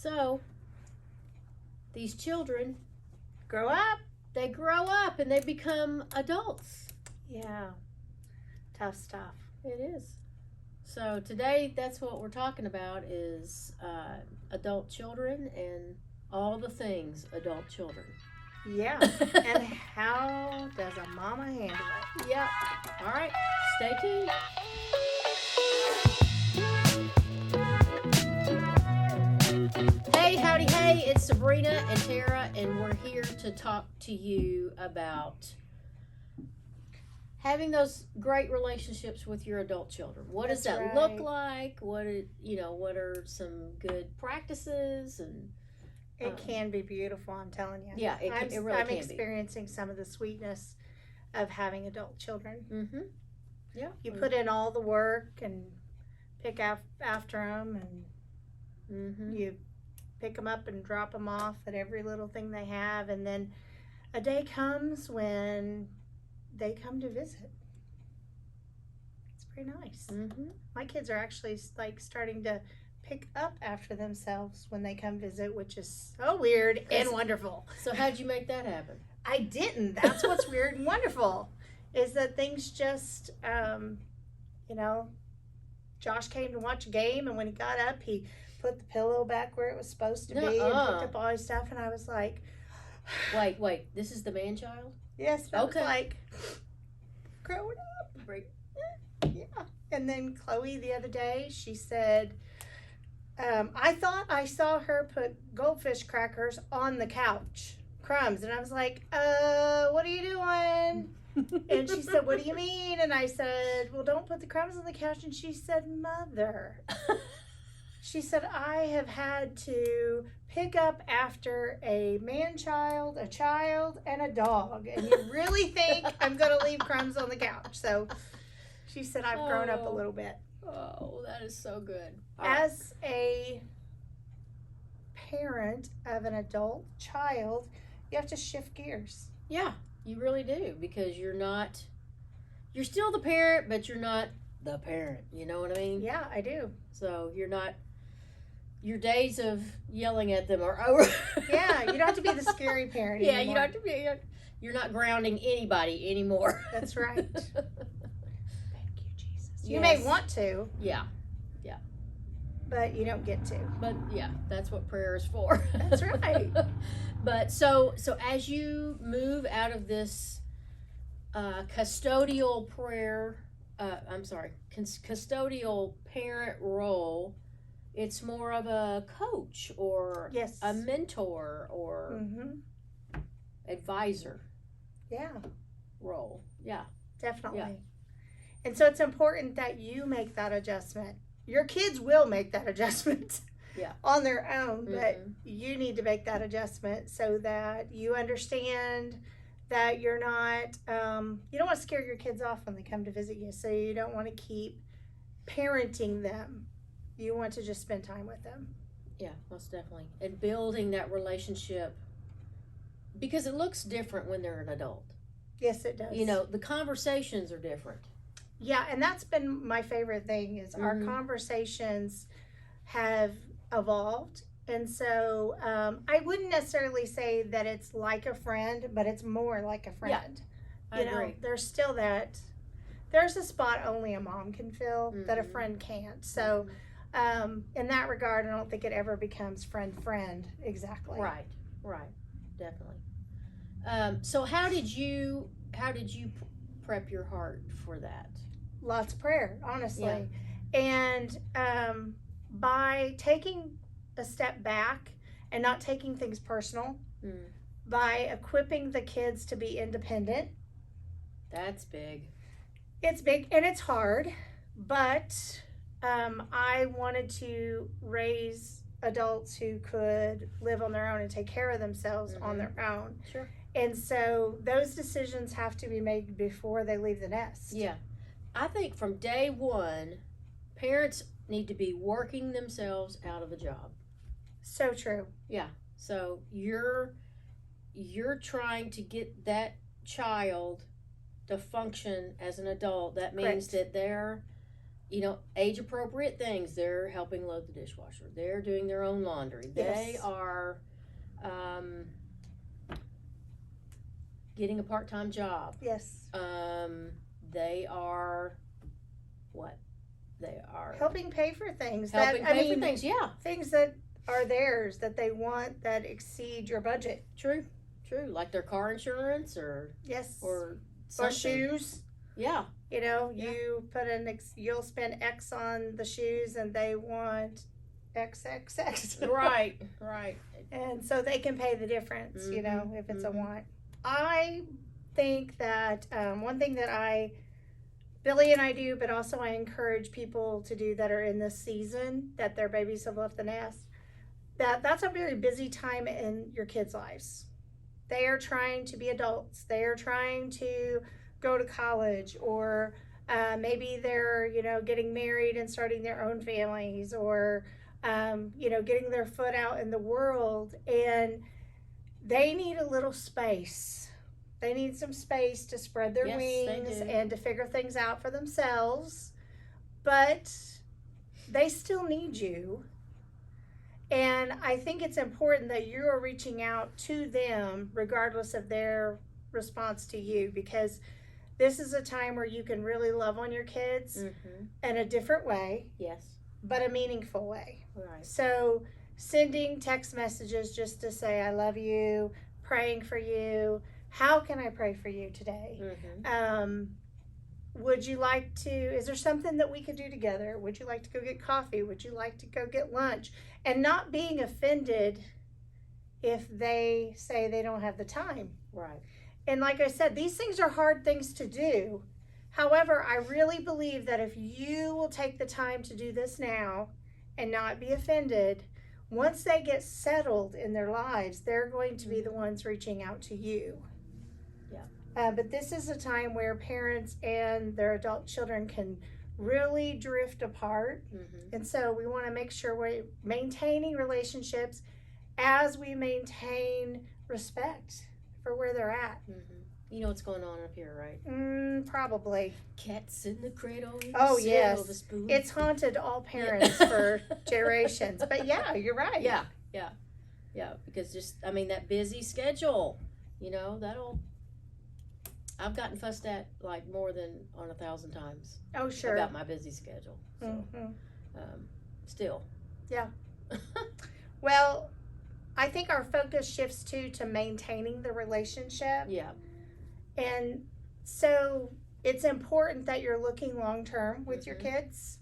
So these children, Grow up. they grow up and they become adults. Yeah. Tough stuff. It is. So today, that's what we're talking about is adult children and all the things adult children. Yeah. And how does a mama handle it? Yep. All right. Stay tuned. Hey, howdy, hey. It's Sabrina and Tara, and we're here to talk to you about having those great relationships with your adult children. What does That's that right. look like? What are some good practices? And It can be beautiful, I'm telling you. yeah, it really I'm can be. experiencing some of the sweetness of having adult children. Mm-hmm. Yeah. You put in all the work and pick after them, and you pick them up and drop them off at every little thing they have, and then a day comes when they come to visit. It's pretty nice. Mm-hmm. My kids are actually like starting to pick up after themselves when they come visit, which is so weird and wonderful. So how'd you make that happen? I didn't. That's what's weird and wonderful, is that things just, Josh came to watch a game, and when he got up, he put the pillow back where it was supposed to be and picked up all his stuff, and I was like, Wait, this is the man-child? yes, but Okay. I was like, growing up. Break. Yeah. And then Chloe the other day, she said, I thought I saw her put goldfish crackers on the couch, crumbs. And I was like, what are you doing? And she said, what do you mean? And I said, well, don't put the crumbs on the couch. And she said, Mother. She said, I have had to pick up after a man-child, a child, and a dog. And you really think I'm going to leave crumbs on the couch? So she said, I've grown up a little bit. Oh, that is so good. As a parent of an adult child, you have to shift gears. Yeah, you really do, because you're still the parent, but you're not the parent. You know what I mean? Yeah, I do. So your days of yelling at them are over. Yeah, you don't have to be the scary parent Yeah, anymore. you don't have to be. You're not grounding anybody anymore. That's right. Thank you, Jesus. You Yes. may want to, Yeah, but you don't get to. but yeah, that's what prayer is for. That's right. But so as you move out of this custodial custodial parent role, it's more of a coach or Yes. a mentor or advisor Yeah, role. Yeah. definitely. Yeah. And so it's important that you make that adjustment. Your kids will make that adjustment on their own, but you need to make that adjustment so that you understand that you're not, you don't want to scare your kids off when they come to visit you. So you don't want to keep parenting them. You want to just spend time with them. Yeah, most definitely. And building that relationship, because it looks different when they're an adult. Yes, it does. You know, the conversations are different. Yeah, and that's been my favorite thing is our conversations have evolved. And so I wouldn't necessarily say that it's like a friend, but it's more like a friend. I agree. There's still there's a spot only a mom can fill that a friend can't. So in that regard, I don't think it ever becomes friend exactly. Right, definitely. So how did you prep your heart for that? Lots of prayer, honestly. And by taking a step back and not taking things personal, by equipping the kids to be independent. That's big. It's big and it's hard, but I wanted to raise adults who could live on their own and take care of themselves on their own. Sure. And so those decisions have to be made before they leave the nest. Yeah. I think from day one, parents need to be working themselves out of a job. So true. Yeah. So you're trying to get that child to function as an adult. That means that they're age appropriate things. They're helping load the dishwasher. They're doing their own laundry. They Yes. are getting a part-time job. Yes. They are what? They are Helping pay for things. helping pay for things. Yeah, Things that are theirs that they want that exceed your budget. true. Like their car insurance or Yes. or Or something. shoes. Yeah, You you put you'll spend X on the shoes and they want XXX. right. And so they can pay the difference, Mhm, if it's a mhm. want. I think that one thing that Billy and I do, but also I encourage people to do that are in this season that their babies have left the nest, that's a very busy time in your kids' lives. They are trying to be adults. They are trying to go to college, or maybe they're, getting married and starting their own families, or, getting their foot out in the world. And they need a little space. They need some space to spread their Yes, they wings do. and to figure things out for themselves. But they still need you. And I think it's important that you are reaching out to them regardless of their response to you, because this is a time where you can really love on your kids Mm-hmm. in a different way, Yes, but a meaningful way. right. So sending text messages just to say, I love you, praying for you. How can I pray for you today? Mm-hmm. Would you like to, is there something that we could do together? Would you like to go get coffee? Would you like to go get lunch? And not being offended if they say they don't have the time. Right. And like I said, these things are hard things to do. However, I really believe that if you will take the time to do this now and not be offended, once they get settled in their lives, they're going to be the ones reaching out to you. Yeah. But this is a time where parents and their adult children can really drift apart. Mm-hmm. And so we want to make sure we're maintaining relationships as we maintain respect for where they're at. Mm-hmm. You know what's going on up here, right? Probably. Cats in the cradle. Oh, yes. Silver spoon. It's haunted all parents for generations. But yeah, you're right. Yeah. Because that busy schedule, that'll. I've gotten fussed at like more than 1,000 times. Oh, sure. About my busy schedule. So, still. Yeah. Well, I think our focus shifts to maintaining the relationship. Yeah. And so it's important that you're looking long term with your kids,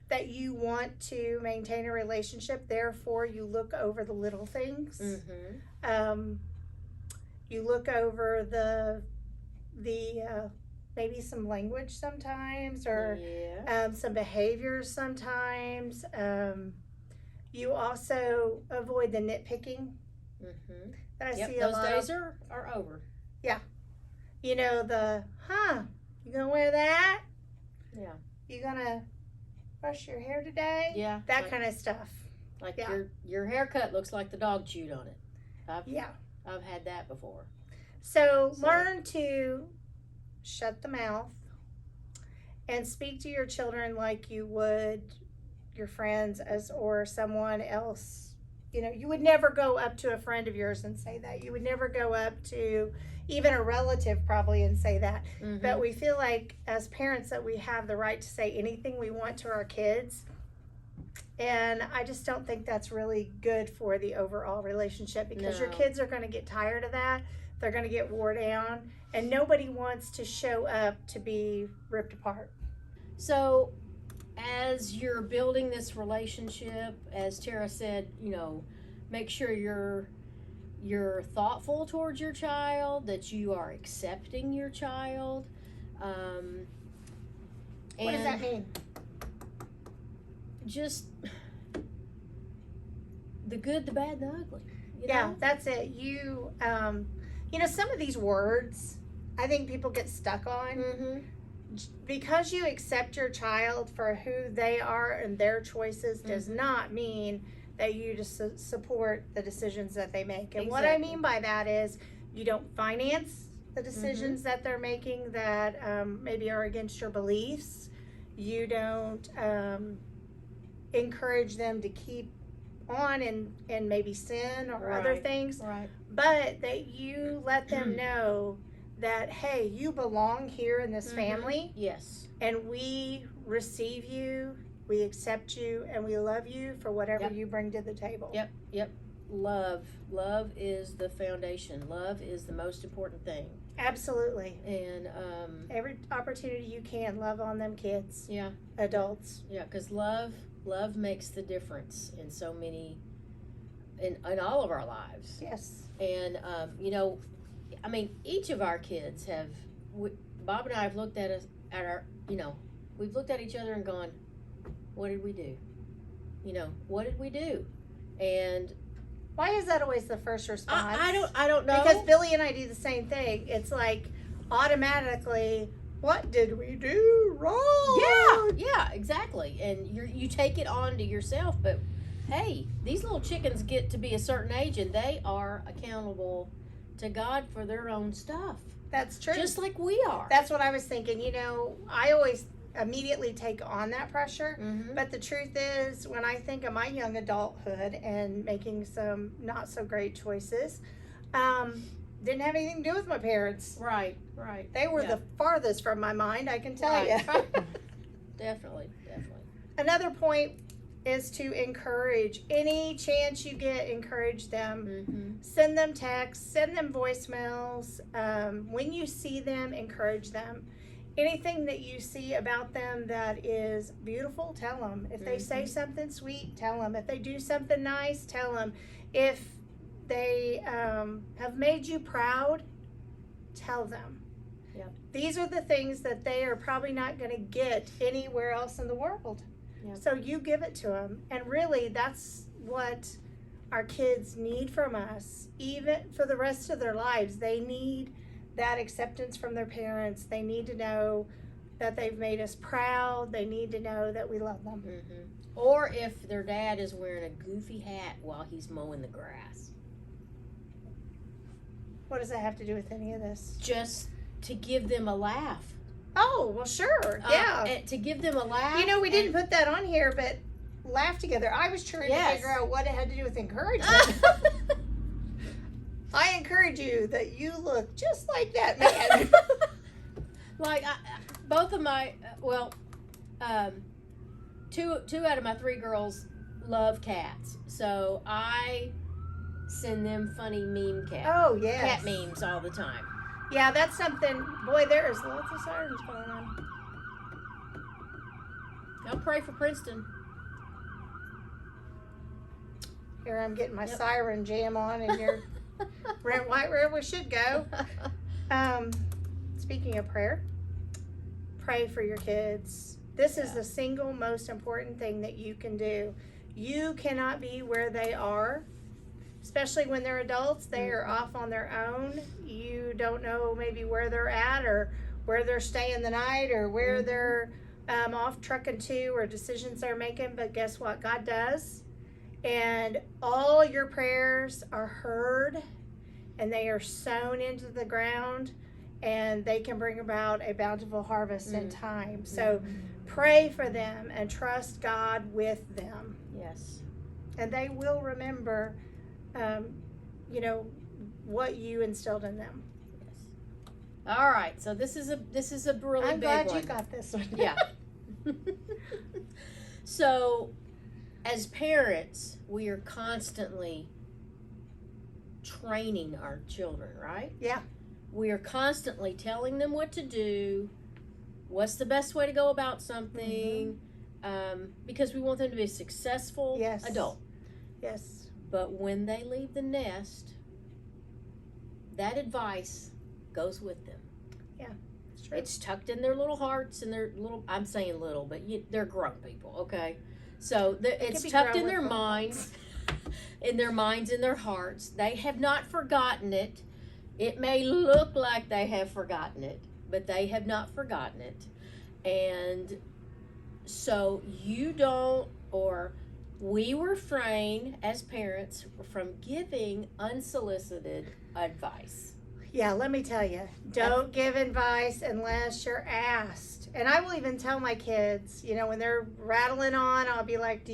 that you want to maintain a relationship. Therefore, you look over the little things. Mm-hmm. You look over the maybe some language sometimes, or some behaviors sometimes. You also avoid the nitpicking that I see a lot. Those days are over. Yeah. You gonna wear that? Yeah. You gonna brush your hair today? Yeah. That kind of stuff. Like your haircut looks like the dog chewed on it. I've had that before. So learn to shut the mouth and speak to your children like you would your friends or someone else. You would never go up to a friend of yours and say that. You would never go up to even a relative probably and say that. Mm-hmm. But we feel like as parents that we have the right to say anything we want to our kids. And I just don't think that's really good for the overall relationship, because your kids are going to get tired of that. They're going to get wore down, and nobody wants to show up to be ripped apart. So as you're building this relationship, as Tara said, make sure you're thoughtful towards your child, that you are accepting your child. What does that mean? Just the good, the bad, the ugly. Yeah, that's it. Some of these words I think people get stuck on. Mm-hmm. Because you accept your child for who they are and their choices does not mean that you just support the decisions that they make. And what I mean by that is you don't finance the decisions that they're making that maybe are against your beliefs. You don't encourage them to keep on and maybe sin or other Right. things, Right. but that you let them know that, hey, you belong here in this family, Yes. and we receive you, we accept you, and we love you for whatever Yep. you bring to the table. Yep. Love is the foundation. Love is the most important thing. Absolutely. And Every opportunity you can, love on them kids, yeah, adults. yeah, because love makes the difference in so many, in all of our lives. Yes. And you know, I mean, each of our kids have. Bob and I have looked at us at our. You know, we've looked at each other and gone, "What did we do? You know, what did we do?" And Why is that always the first response? I don't know. Because Billy and I do the same thing. It's like automatically, what did we do wrong? Yeah, exactly. And you take it on to yourself, but hey, these little chickens get to be a certain age and they are accountable to God for their own stuff. That's true. Just like we are. That's what I was thinking. You know, I always immediately take on that pressure. Mm-hmm. But the truth is, when I think of my young adulthood and making some not so great choices, didn't have anything to do with my parents. Right. They were the farthest from my mind, I can tell you. Definitely. Another point is to encourage. Any chance you get, encourage them. Mm-hmm. Send them texts, send them voicemails. When you see them, encourage them. Anything that you see about them that is beautiful, tell them. If they say something sweet, tell them. If they do something nice, tell them. If they have made you proud, tell them. Yep. These are the things that they are probably not going to get anywhere else in the world. Yep. So you give it to them. And really, that's what our kids need from us. Even for the rest of their lives, they need that acceptance from their parents. They need to know that they've made us proud. They need to know that we love them. Mm-hmm. Or if their dad is wearing a goofy hat while he's mowing the grass. What does that have to do with any of this? Just to give them a laugh. Oh, well, sure. Yeah. And to give them a laugh. You know, we didn't put that on here, but laugh together. I was trying to figure out what it had to do with encouragement. I encourage you that you look just like that man. Like both of my two out of my three girls love cats, so I send them funny meme Oh, yes. cat memes all the time. Yeah, that's something. Boy, there is lots of sirens going on. I'll pray for Princeton. Here I'm getting my siren jam on, and you're right where we should go. Speaking of prayer, pray for your kids. This is the single most important thing that you can do. You cannot be where they are, especially when they're adults. They are off on their own. You don't know maybe where they're at or where they're staying the night or where they're off trucking to or decisions they're making. But guess what? God does. And all your prayers are heard, and they are sown into the ground, and they can bring about a bountiful harvest in time. So pray for them and trust God with them. Yes. And they will remember, what you instilled in them. Yes. All right. So this is a really I'm big glad one. you got this one. Yeah. So, as parents, we are constantly training our children, right? Yeah. We are constantly telling them what to do, what's the best way to go about something, because we want them to be a successful adult. Yes. But when they leave the nest, that advice goes with them. Yeah, it's true. It's tucked in their little hearts and their little, I'm saying little, but they're grown people, okay? So it's tucked in their minds, in their hearts. They have not forgotten it. It may look like they have forgotten it, but they have not forgotten it. And so you don't, or we refrain as parents from giving unsolicited advice. Yeah, let me tell you, don't give advice unless you're asked. And I will even tell my kids, you know, when they're rattling on, I'll be like,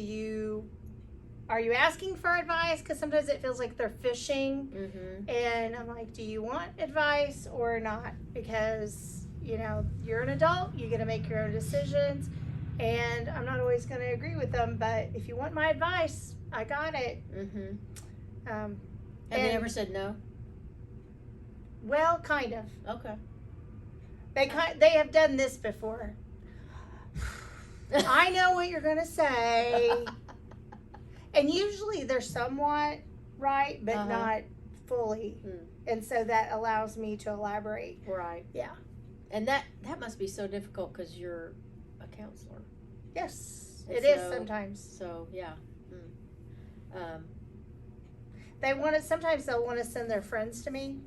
are you asking for advice? Because sometimes it feels like they're fishing. Mm-hmm. And I'm like, do you want advice or not? Because, you know, you're an adult, you get to make your own decisions. And I'm not always going to agree with them, but if you want my advice, I got it. Mm-hmm. Have Have they ever said no? Well, kind of. Okay. They have done this before. I know what you're going to say. And usually they're somewhat right, but not fully. And so that allows me to elaborate. Right. Yeah. And that must be so difficult because you're a counselor. Yes, And it is sometimes. So, yeah. Sometimes they'll want to send their friends to me.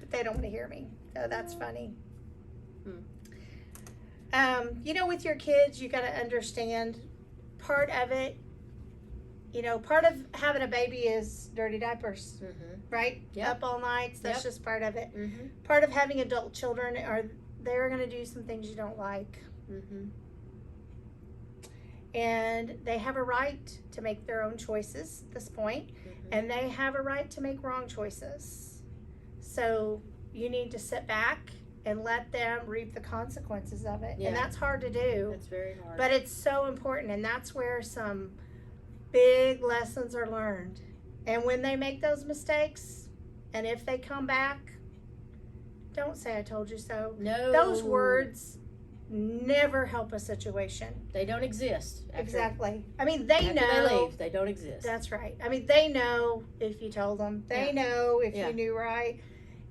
But they don't want to hear me. So that's funny. You know, with your kids, you got to understand part of it. You know, part of having a baby is dirty diapers, right? Yep. Up all nights. That's just part of it. Mm-hmm. Part of having adult children are they're going to do some things you don't like. Mm-hmm. And they have a right to make their own choices at this point. And they have a right to make wrong choices. So you need to sit back and let them reap the consequences of it. Yeah. And that's hard to do. That's very hard. But it's so important. And that's where some big lessons are learned. And when they make those mistakes, and if they come back, don't say I told you so. No. Those words never help a situation. They don't exist. Exactly. I mean, they know. They leave. They don't exist. That's right. I mean, they know if you told them. They know if you knew right.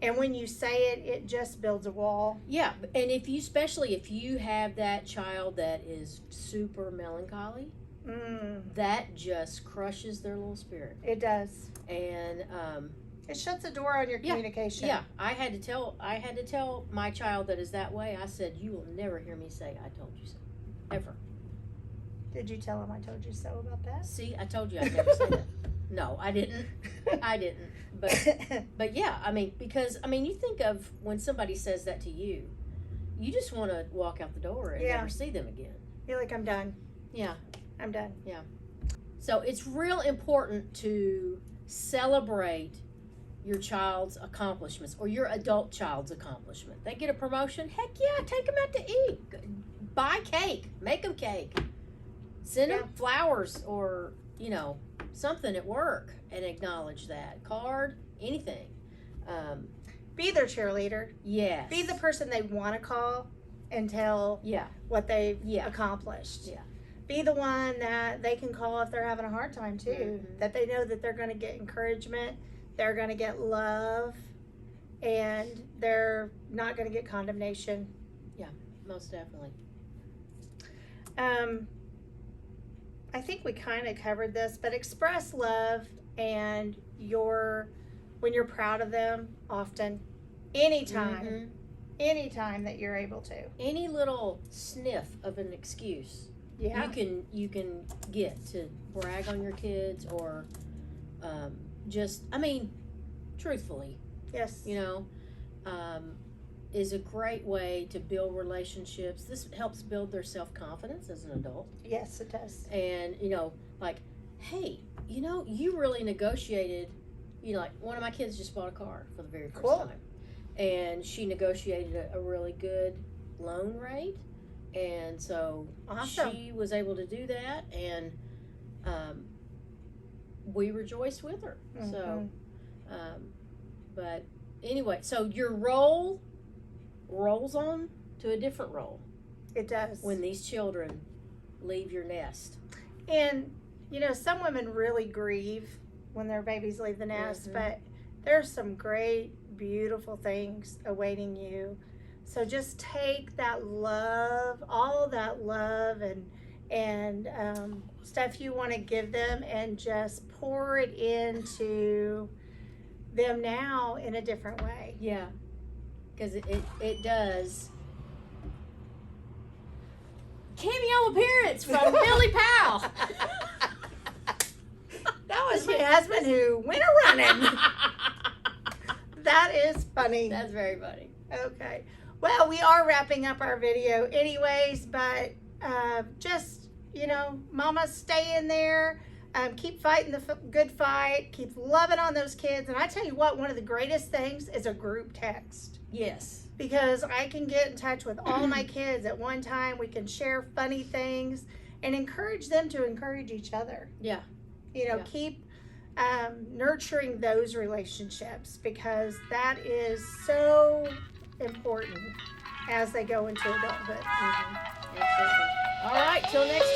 And when you say it, it just builds a wall. Yeah. And especially if you have that child that is super melancholy, that just crushes their little spirit. It does. And it shuts the door on your communication. Yeah. I had to tell my child that is that way. I said, you will never hear me say I told you so. Ever. Did you tell him I told you so about that? See, I told you I'd never say that. No, I didn't. I didn't. But yeah, I mean, because, I mean, you think of when somebody says that to you, you just want to walk out the door and never see them again. You're like, I'm done. Yeah. I'm done. Yeah. So it's real important to celebrate your child's accomplishments or your adult child's accomplishment. They get a promotion, heck yeah, take them out to eat. Buy cake. Make them cake. Send them flowers or, you know, something at work and acknowledge that. Card, anything. Be their cheerleader. Yes. Be the person they want to call and tell what they've accomplished. Yeah. Be the one that they can call if they're having a hard time too. That they know that they're going to get encouragement, they're going to get love, and they're not going to get condemnation. Yeah, most definitely. I think we kind of covered this, but express love and when you're proud of them often, anytime that you're able to. Any little sniff of an excuse you can get to brag on your kids or just, I mean, truthfully. Yes. You know, is a great way to build relationships. This helps build their self-confidence as an adult. Yes, it does. And, you know, like, hey, you know, you really negotiated, you know, like one of my kids just bought a car for the very first time. And she negotiated a really good loan rate. And so she was able to do that. And we rejoiced with her. So, but anyway, so your role rolls on to a different role. It does. When these children leave your nest. And, you know, some women really grieve when their babies leave the nest, but there's some great, beautiful things awaiting you. So just take that love, all that love and stuff you want to give them and just pour it into them now in a different way. Yeah. Because it does. Cameo appearance from Billy Powell. That was my husband who went a running. That is funny. That's very funny. Okay. Well, we are wrapping up our video anyways, but just, mama, stay in there. Keep fighting the good fight. Keep loving on those kids. And I tell you what, one of the greatest things is a group text. Yes. Because I can get in touch with all my kids at one time. We can share funny things and encourage them to encourage each other. Yeah. Keep nurturing those relationships, because that is so important as they go into adulthood. Absolutely. All right, till next